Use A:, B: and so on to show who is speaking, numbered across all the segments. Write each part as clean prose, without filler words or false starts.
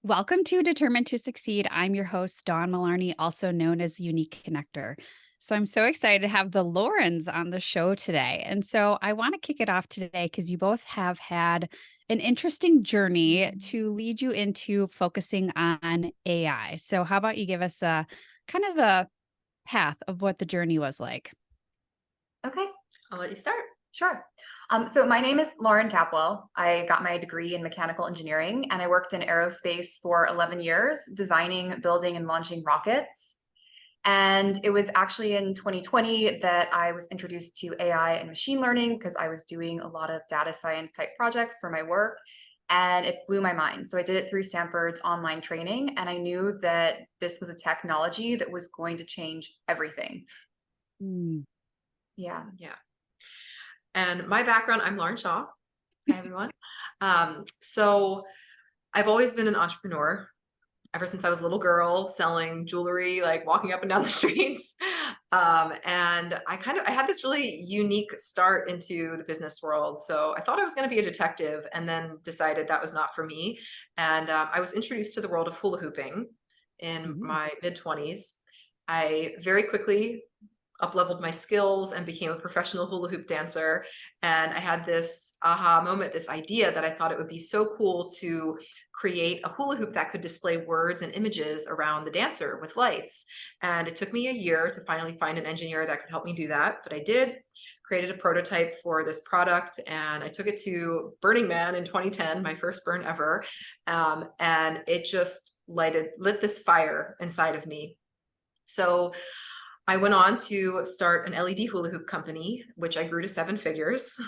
A: Welcome to Determined to Succeed. I'm your host, Dawn Mullarney, also known as the Unique Connector. So I'm so excited to have the Laurens on the show today. And so I want to kick it off today because you both have had an interesting journey to lead you into focusing on AI. So how about you give us a kind of a path of what the journey was like?
B: Okay, I'll let you start. Sure. So my name is Lauren Capwell. I got my degree in mechanical engineering and I worked in aerospace for 11 years, designing, building, and launching rockets. And it was actually in 2020 that I was introduced to AI and machine learning because I was doing a lot of data science type projects for my work. And it blew my mind. So I did it through Stanford's online training. And I knew that this was a technology that was going to change everything.
A: Mm.
B: Yeah.
C: Yeah. And my background, I'm Lauren Shaw. Hi, everyone. So I've always been an entrepreneur ever since I was a little girl, selling jewelry, like walking up and down the streets. And I had this really unique start into the business world. So I thought I was going to be a detective and then decided that was not for me. And I was introduced to the world of hula hooping in
A: Mhm.
C: my mid-20s. I very quickly up-leveled my skills and became a professional hula hoop dancer. And I had this aha moment, this idea that I thought it would be so cool to create a hula hoop that could display words and images around the dancer with lights. And it took me a year to finally find an engineer that could help me do that. But I did, created a prototype for this product, and I took it to Burning Man in 2010, my first burn ever. And it just lit this fire inside of me. So I went on to start an LED hula hoop company, which I grew to 7 figures.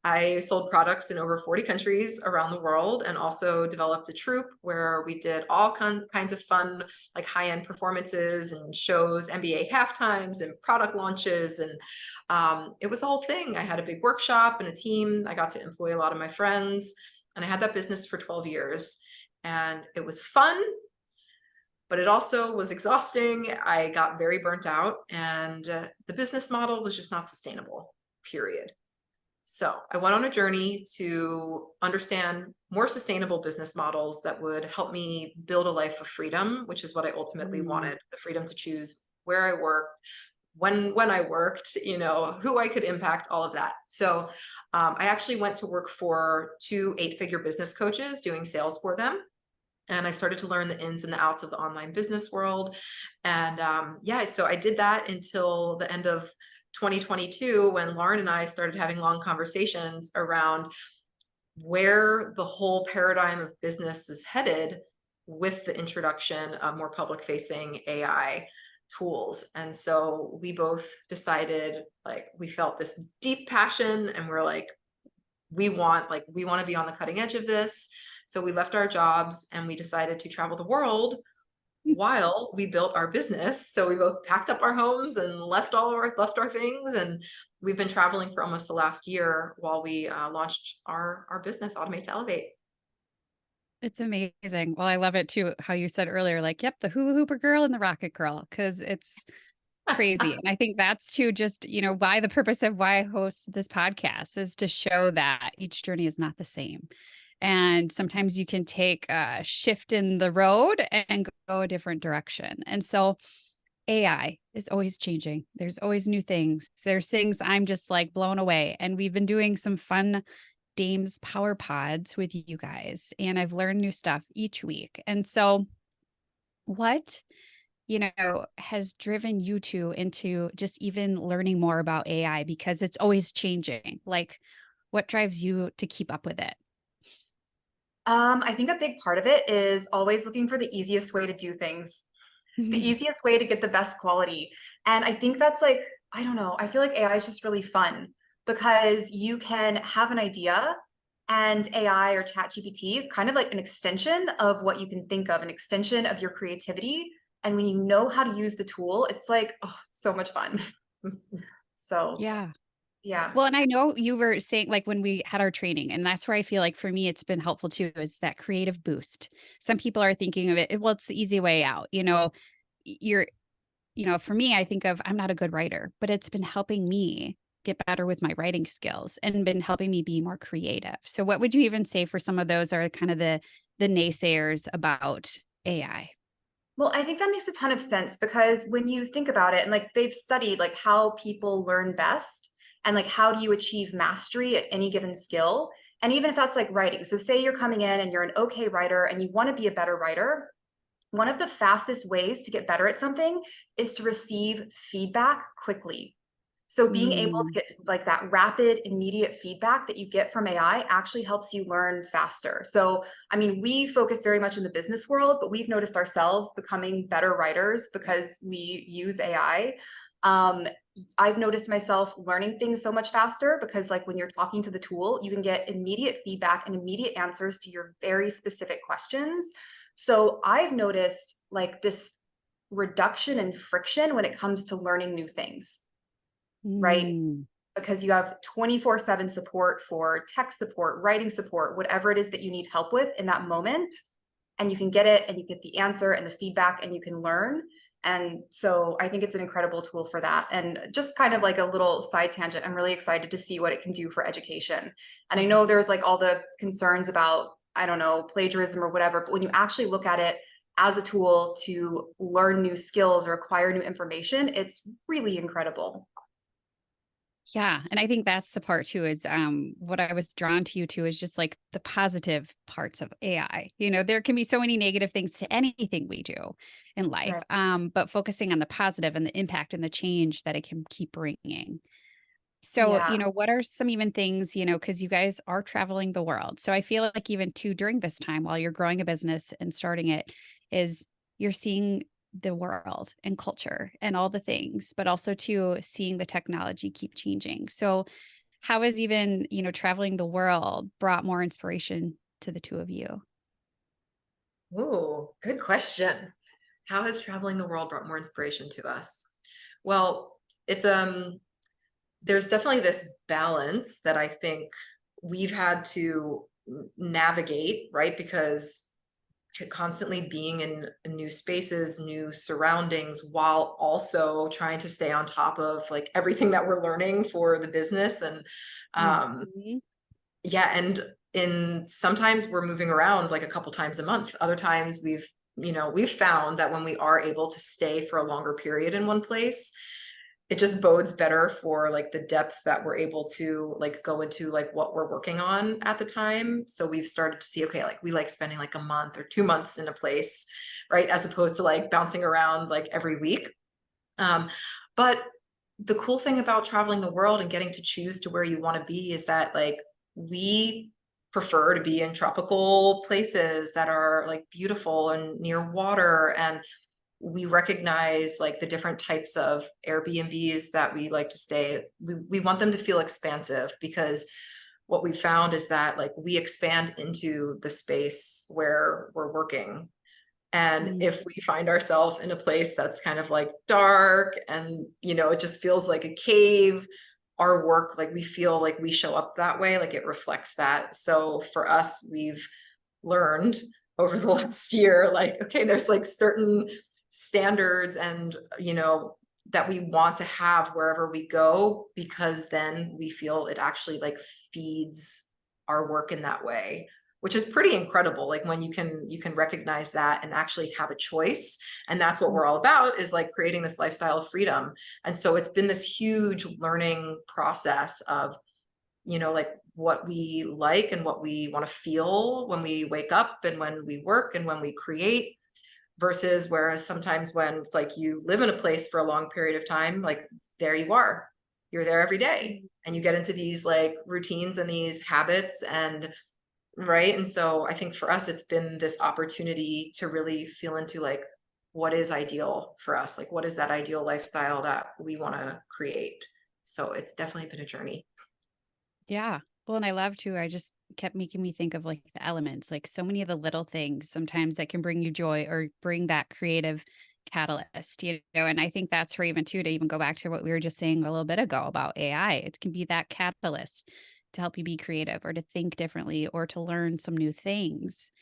C: I sold products in over 40 countries around the world and also developed a troupe where we did all kinds of fun, like high-end performances and shows, NBA halftimes and product launches. And it was a whole thing. I had a big workshop and a team. I got to employ a lot of my friends, and I had that business for 12 years. And it was fun, but it also was exhausting. I got very burnt out, and the business model was just not sustainable, period. So I went on a journey to understand more sustainable business models that would help me build a life of freedom, which is what I ultimately wanted, the freedom to choose where I worked, when I worked, who I could impact, all of that. So I actually went to work for 2 8-figure business coaches doing sales for them. And I started to learn the ins and the outs of the online business world. And so I did that until the end of 2022, when Lauren and I started having long conversations around where the whole paradigm of business is headed with the introduction of more public-facing AI tools. And so we both decided, like, we felt this deep passion, and we're like, we want to be on the cutting edge of this. So we left our jobs and we decided to travel the world while we built our business. So we both packed up our homes and left our things, and we've been traveling for almost the last year while we launched our business, Automate to Elevate.
A: It's amazing. Well, I love it too, how you said earlier, like, yep, the hula hooper girl and the rocket girl, because it's crazy. And I think that's too just, why the purpose of why I host this podcast is to show that each journey is not the same. And sometimes you can take a shift in the road and go a different direction. And so AI is always changing. There's always new things. There's things I'm just like blown away. And we've been doing some fun Dames Power Pods with you guys, and I've learned new stuff each week. And so what, has driven you two into just even learning more about AI, because it's always changing? Like, what drives you to keep up with it?
B: I think a big part of it is always looking for the easiest way to do things, the easiest way to get the best quality. And I think that's like, I don't know, I feel like AI is just really fun because you can have an idea and AI or ChatGPT is kind of like an extension of what you can think of, an extension of your creativity. And when you know how to use the tool, it's like, oh, so much fun. So
A: Yeah.
B: yeah.
A: Well, and I know you were saying, like, when we had our training, and that's where I feel like for me, it's been helpful too, is that creative boost. Some people are thinking of it, well, it's the easy way out. You're, for me, I think of, I'm not a good writer, but it's been helping me get better with my writing skills and been helping me be more creative. So what would you even say for some of those are kind of the naysayers about AI?
B: Well, I think that makes a ton of sense because when you think about it, and like they've studied like how people learn best and like how do you achieve mastery at any given skill. And even if that's like writing. So say you're coming in and you're an okay writer and you want to be a better writer, one of the fastest ways to get better at something is to receive feedback quickly. So being able to
A: Mm,
B: get like that rapid, immediate feedback that you get from AI actually helps you learn faster. So, I mean, we focus very much in the business world, but we've noticed ourselves becoming better writers because we use AI. Um, I've noticed myself learning things so much faster because like when you're talking to the tool, you can get immediate feedback and immediate answers to your very specific questions. So I've noticed like this reduction in friction when it comes to learning new things, right?
A: mm.
B: Because you have 24/7 support for tech support, writing support, whatever it is that you need help with in that moment. And you can get it and you get the answer and the feedback and you can learn. And so I think it's an incredible tool for that. And just kind of like a little side tangent, I'm really excited to see what it can do for education. And I know there's like all the concerns about, I don't know, plagiarism or whatever, but when you actually look at it as a tool to learn new skills or acquire new information, it's really incredible.
A: Yeah, and I think that's the part too is what I was drawn to you to is just like the positive parts of AI. You know, there can be so many negative things to anything we do in life.
B: Right.
A: But focusing on the positive and the impact and the change that it can keep bringing. So,
B: Yeah.
A: what are some even things, because you guys are traveling the world. So I feel like even too during this time while you're growing a business and starting it is you're seeing the world and culture and all the things, but also too seeing the technology keep changing. So how has even, traveling the world brought more inspiration to the two of you?
C: Oh, good question. How has traveling the world brought more inspiration to us? Well, it's there's definitely this balance that I think we've had to navigate, right? Because constantly being in new spaces, new surroundings, while also trying to stay on top of like everything that we're learning for the business. And um,
A: Mhm.
C: yeah, and in sometimes we're moving around like a couple times a month. Other times we've found that when we are able to stay for a longer period in one place, it just bodes better for like the depth that we're able to like go into like what we're working on at the time. So we've started to see, okay, like we like spending like a month or 2 months in a place, right? As opposed to like bouncing around like every week. But the cool thing about traveling the world and getting to choose to where you want to be is that like we prefer to be in tropical places that are like beautiful and near water, and we recognize like the different types of Airbnbs that we like to stay. We want them to feel expansive because what we found is that like we expand into the space where we're working. And
A: Mm.
C: if we find ourselves in a place that's kind of like dark and, it just feels like a cave, our work, like we feel like we show up that way, like it reflects that. So for us, we've learned over the last year, like, okay, there's like certain standards and, that we want to have wherever we go, because then we feel it actually like feeds our work in that way, which is pretty incredible. Like when you can recognize that and actually have a choice. And that's what we're all about, is like creating this lifestyle of freedom. And so it's been this huge learning process of, like what we like and what we want to feel when we wake up and when we work and when we create, versus whereas sometimes when it's like you live in a place for a long period of time, like there you are, you're there every day and you get into these like routines and these habits, and right. And so I think for us, it's been this opportunity to really feel into like, what is ideal for us? Like, what is that ideal lifestyle that we want to create? So it's definitely been a journey.
A: Yeah. Well, and I love to, I just kept making me think of like the elements, like so many of the little things sometimes that can bring you joy or bring that creative catalyst, and I think that's where even too, to even go back to what we were just saying a little bit ago about AI, it can be that catalyst to help you be creative or to think differently or to learn some new things.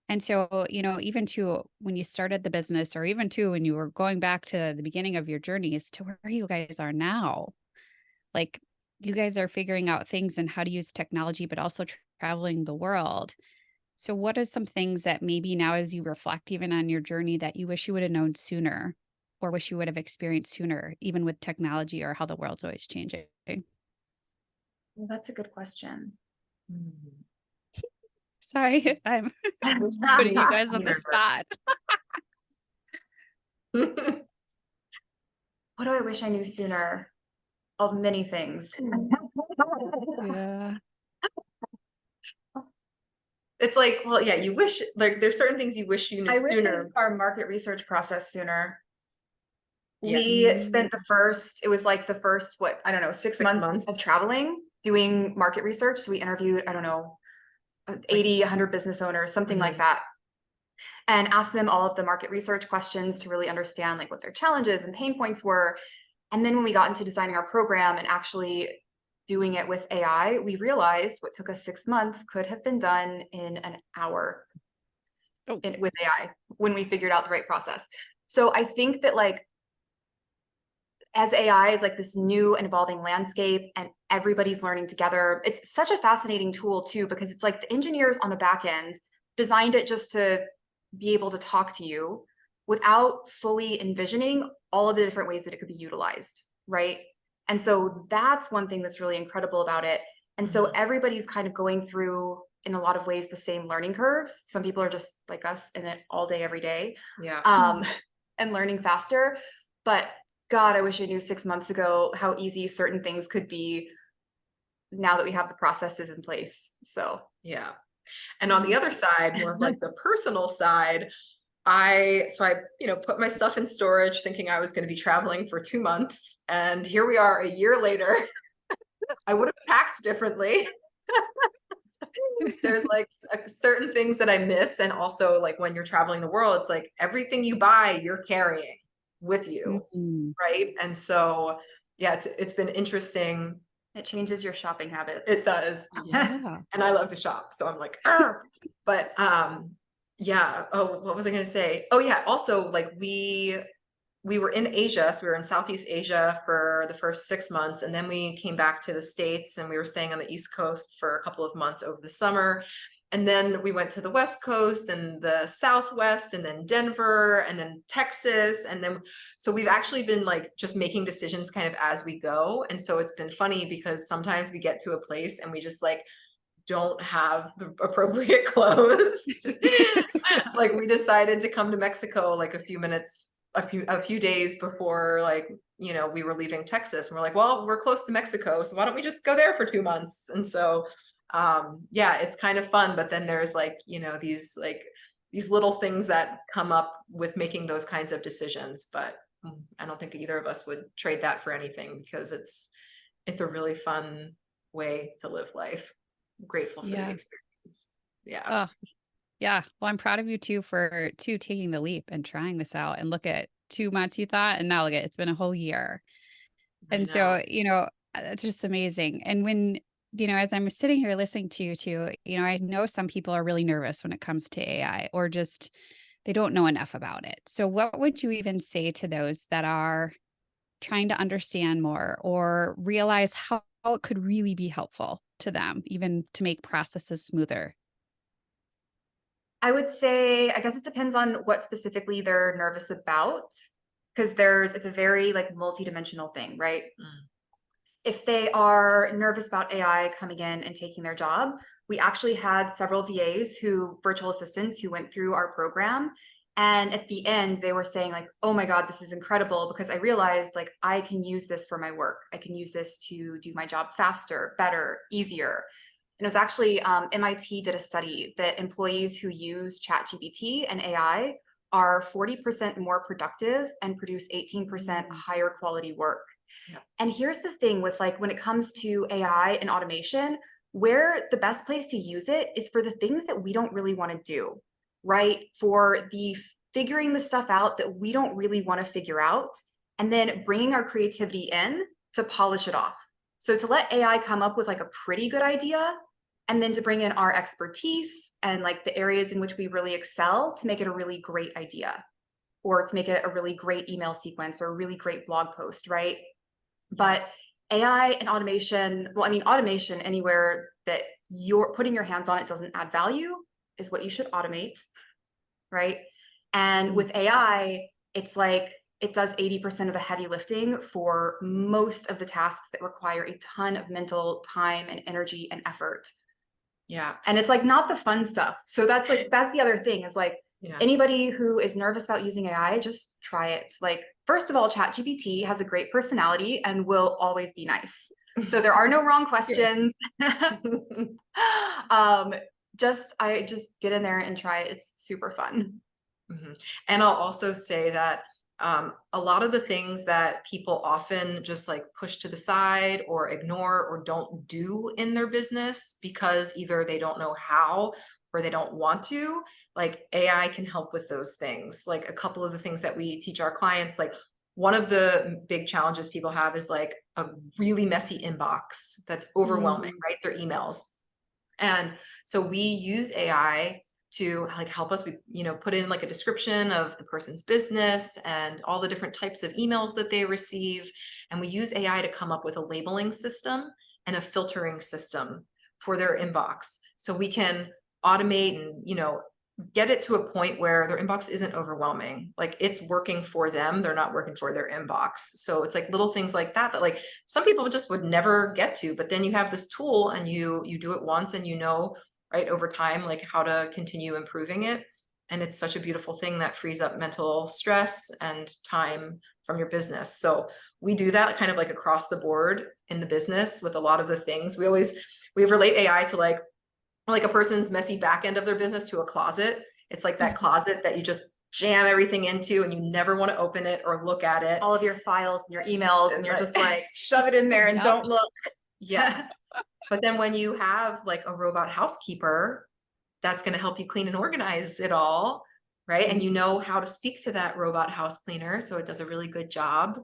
A: And so, even to when you started the business or even to when you were going back to the beginning of your journeys to where you guys are now, like you guys are figuring out things and how to use technology, but also traveling the world. So, what are some things that maybe now, as you reflect even on your journey, that you wish you would have known sooner or wish you would have experienced sooner, even with technology or how the world's always changing?
B: Well, that's a good question.
A: Sorry, I'm putting you guys on the spot.
B: What do I wish I knew sooner? Of many things.
A: Yeah.
C: It's like, well, yeah, you wish, like, there's certain things you wish you knew
B: I wish I
C: sooner.
B: knew our market research process sooner.
C: Yeah.
B: We spent it was like the first, what, I don't know, 6 months of traveling, doing market research. So we interviewed, I don't know, 80, 100 business owners, something like that, and asked them all of the market research questions to really understand like what their challenges and pain points were. And then when we got into designing our program and actually doing it with AI, we realized what took us 6 months could have been done in an hour with AI when we figured out the right process. So I think that like, as AI is like this new and evolving landscape and everybody's learning together, it's such a fascinating tool too, because it's like the engineers on the back end designed it just to be able to talk to you without fully envisioning all of the different ways that it could be utilized, right? And so that's one thing that's really incredible about it. And so everybody's kind of going through, in a lot of ways, the same learning curves. Some people are just like us in it all day, every day, and learning faster. But God, I wish I knew 6 months ago how easy certain things could be now that we have the processes in place. So,
C: yeah. And on the other side, more of like the personal side, I put my stuff in storage thinking I was going to be traveling for 2 months. And here we are a year later. I would have packed differently. There's like certain things that I miss. And also like when you're traveling the world, it's like everything you buy, you're carrying with you. Right. And so, yeah, it's been interesting.
B: it changes your shopping habits.
C: It does.
A: Yeah.
C: And I love to shop. So I'm like, but yeah. Oh, what was I going to say? Oh yeah. Also like we were in Asia. So we were in Southeast Asia for the first 6 months. And then we came back to the States and we were staying on the East Coast for a couple of months over the summer. And then we went to the West Coast and the Southwest and then Denver and then Texas. And then, so we've actually been like just making decisions kind of as we go. And so it's been funny because sometimes we get to a place and we just like don't have the appropriate clothes. Like we decided to come to Mexico like a few days before like, we were leaving Texas, and we're like, well, we're close to Mexico, so why don't we just go there for 2 months? And so yeah, it's kind of fun, but then there's like, these little things that come up with making those kinds of decisions. But I don't think either of us would trade that for anything, because it's a really fun way to live life. I'm grateful for the experience. Yeah.
A: Yeah. Well, I'm proud of you too for taking the leap and trying this out. And look at 2 months you thought, and now look at it's been a whole year. And so, it's just amazing. And when, as I'm sitting here listening to you too, I know some people are really nervous when it comes to AI, or just they don't know enough about it. So what would you even say to those that are trying to understand more or realize how it could really be helpful to them, even to make processes smoother?
B: I would say, I guess it depends on what specifically they're nervous about, because it's a very like multidimensional thing, right? If they are nervous about AI coming in and taking their job, we actually had several virtual assistants who went through our program. And at the end, they were saying like, oh my God, this is incredible, because I realized like I can use this for my work. I can use this to do my job faster, better, easier. And it was actually MIT did a study that employees who use ChatGPT and AI are 40% more productive and produce 18% higher quality work.
C: Yeah.
B: And here's the thing with like, when it comes to AI and automation, where the best place to use it is for the things that we don't really want to do, right? For the figuring the stuff out that we don't really want to figure out, and then bringing our creativity in to polish it off. So to let AI come up with like a pretty good idea, and then to bring in our expertise and like the areas in which we really excel to make it a really great idea, or to make it a really great email sequence or a really great blog post, right? But AI and automation, well, I mean, automation anywhere that you're putting your hands on it doesn't add value is what you should automate, right? And with AI, it's like it does 80% of the heavy lifting for most of the tasks that require a ton of mental time and energy and effort.
C: Yeah.
B: And it's like not the fun stuff. So that's the other thing is like,
C: Yeah.
B: anybody who is nervous about using AI, just try it. Like, first of all, ChatGPT has a great personality and will always be nice. So there are no wrong questions. I just get in there and try it. It's super fun.
C: Mm-hmm. And I'll also say that a lot of the things that people often just like push to the side or ignore or don't do in their business because either they don't know how or they don't want to, like AI can help with those things. Like a couple of the things that we teach our clients, like one of the big challenges people have is like a really messy inbox that's overwhelming, right? Their emails. And so we use AI to like help us, put in like a description of the person's business and all the different types of emails that they receive. And we use AI to come up with a labeling system and a filtering system for their inbox. So we can automate and, get it to a point where their inbox isn't overwhelming. Like it's working for them. They're not working for their inbox. So it's like little things like that like some people just would never get to, but then you have this tool and you do it once and right over time, like how to continue improving it. And it's such a beautiful thing that frees up mental stress and time from your business. So we do that kind of like across the board in the business with a lot of the things. We relate AI to like a person's messy back end of their business to a closet. It's like that closet that you just jam everything into and you never want to open it or look at it.
B: All of your files and your emails, and you're just like, shove it in there and don't look.
C: Yeah. But then when you have like a robot housekeeper, that's going to help you clean and organize it all, right? And you know how to speak to that robot house cleaner, so it does a really good job.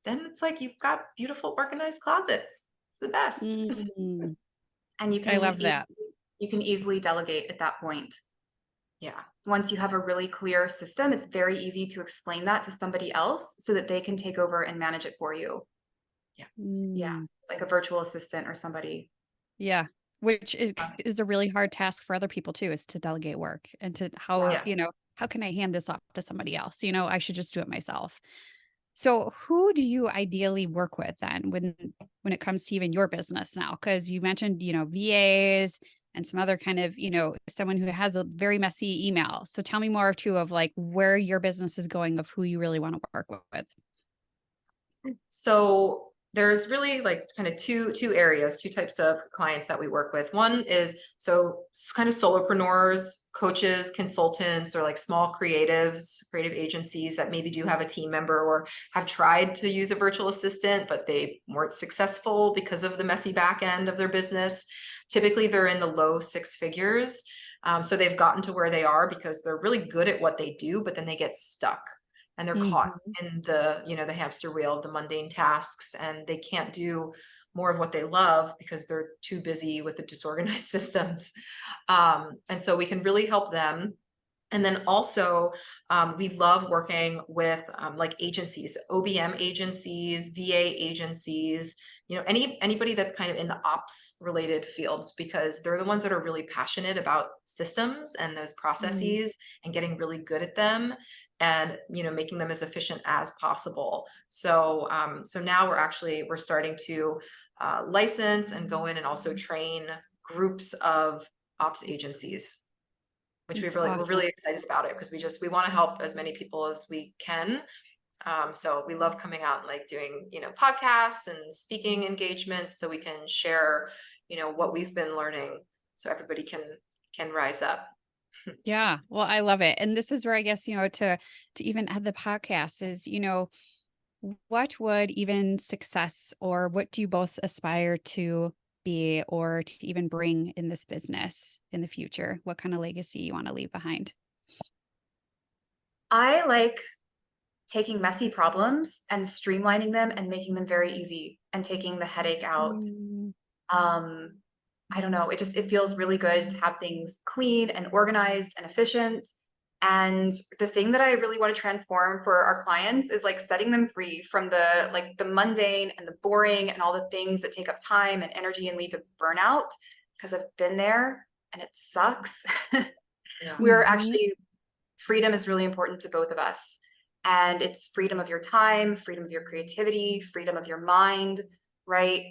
C: Then it's like you've got beautiful organized closets. It's the best.
B: And
A: I love that.
B: You can easily delegate at that point.
C: Yeah.
B: Once you have a really clear system, it's very easy to explain that to somebody else so that they can take over and manage it for you.
C: Yeah.
B: Yeah. Like a virtual assistant or somebody.
A: Yeah. Which is a really hard task for other people too, is to delegate work and to how can I hand this off to somebody else? I should just do it myself. So who do you ideally work with then when it comes to even your business now? Because you mentioned, VAs and some other kind of, someone who has a very messy email. So tell me more too of like where your business is going, of who you really want to work with.
C: So there's really like kind of two types of clients that we work with. One is kind of solopreneurs, coaches, consultants, or like small creative agencies that maybe do have a team member or have tried to use a virtual assistant, but they weren't successful because of the messy back end of their business. Typically, they're in the low six figures. So they've gotten to where they are because they're really good at what they do, but then they get stuck. And they're caught in the hamster wheel of the mundane tasks, and they can't do more of what they love because they're too busy with the disorganized systems. And so we can really help them. And then also we love working with like agencies, OBM agencies, VA agencies, anybody that's kind of in the ops related fields, because they're the ones that are really passionate about systems and those processes and getting really good at them and making them as efficient as possible. So now we're starting to license and go in and also train groups of ops agencies, which we're really excited about it because we want to help as many people as we can. So we love coming out and like doing podcasts and speaking engagements so we can share what we've been learning so everybody can rise up.
A: Yeah. Well, I love it. And this is where I guess, to even add the podcast is, what would even success, or what do you both aspire to be or to even bring in this business in the future? What kind of legacy you want to leave behind?
B: I like taking messy problems and streamlining them and making them very easy and taking the headache out. I don't know. It feels really good to have things clean and organized and efficient. And the thing that I really want to transform for our clients is like setting them free from the mundane and the boring and all the things that take up time and energy and lead to burnout, because I've been there and it sucks.
C: Yeah.
B: We're
A: Mhm.
B: actually, freedom is really important to both of us. And it's freedom of your time, freedom of your creativity, freedom of your mind, right?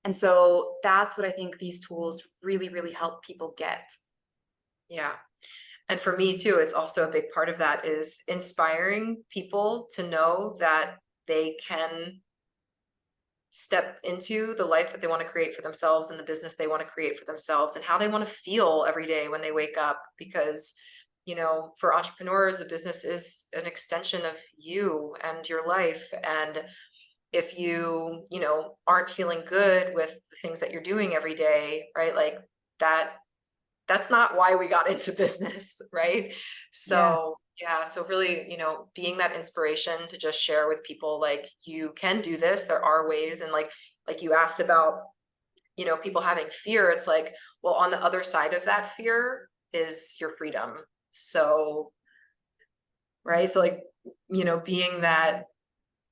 B: And so that's what I think these tools really, really help people get.
C: Yeah. And for me too, it's also a big part of that is inspiring people to know that they can step into the life that they want to create for themselves and the business they want to create for themselves and how they want to feel every day when they wake up. Because, you know, for entrepreneurs, the business is an extension of you and your life. And if you know, aren't feeling good with the things that you're doing every day, right? Like that's not why we got into business, right?
A: Yeah.
C: So yeah, so really, you know, being that inspiration to just share with people like you can do this, there are ways. And like you asked about, you know, people having fear, it's like, well, on the other side of that fear is your freedom. So right, so like, you know, being that,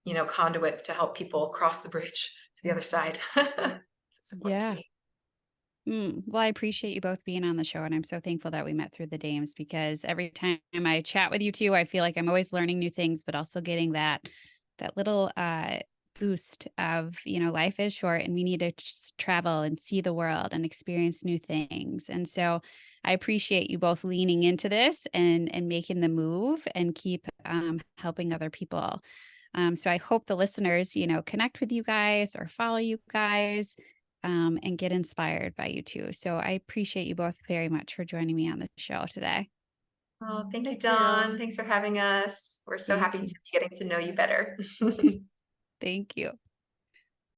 C: you know, conduit to help people cross the bridge to the other side. It's important to
A: Yeah.
C: me.
A: Well, I appreciate you both being on the show, and I'm so thankful that we met through the Dames because every time I chat with you two, I feel like I'm always learning new things, but also getting that little boost of, life is short and we need to just travel and see the world and experience new things. And so I appreciate you both leaning into this and making the move and keep helping other people. So I hope the listeners, connect with you guys or follow you guys and get inspired by you too. So I appreciate you both very much for joining me on the show today.
C: Oh, thank you,
B: Thank
C: Dawn.
B: you.
C: Thanks for having us. We're so
A: Thank
C: happy to
A: you.
C: be getting to know you better.
A: Thank you.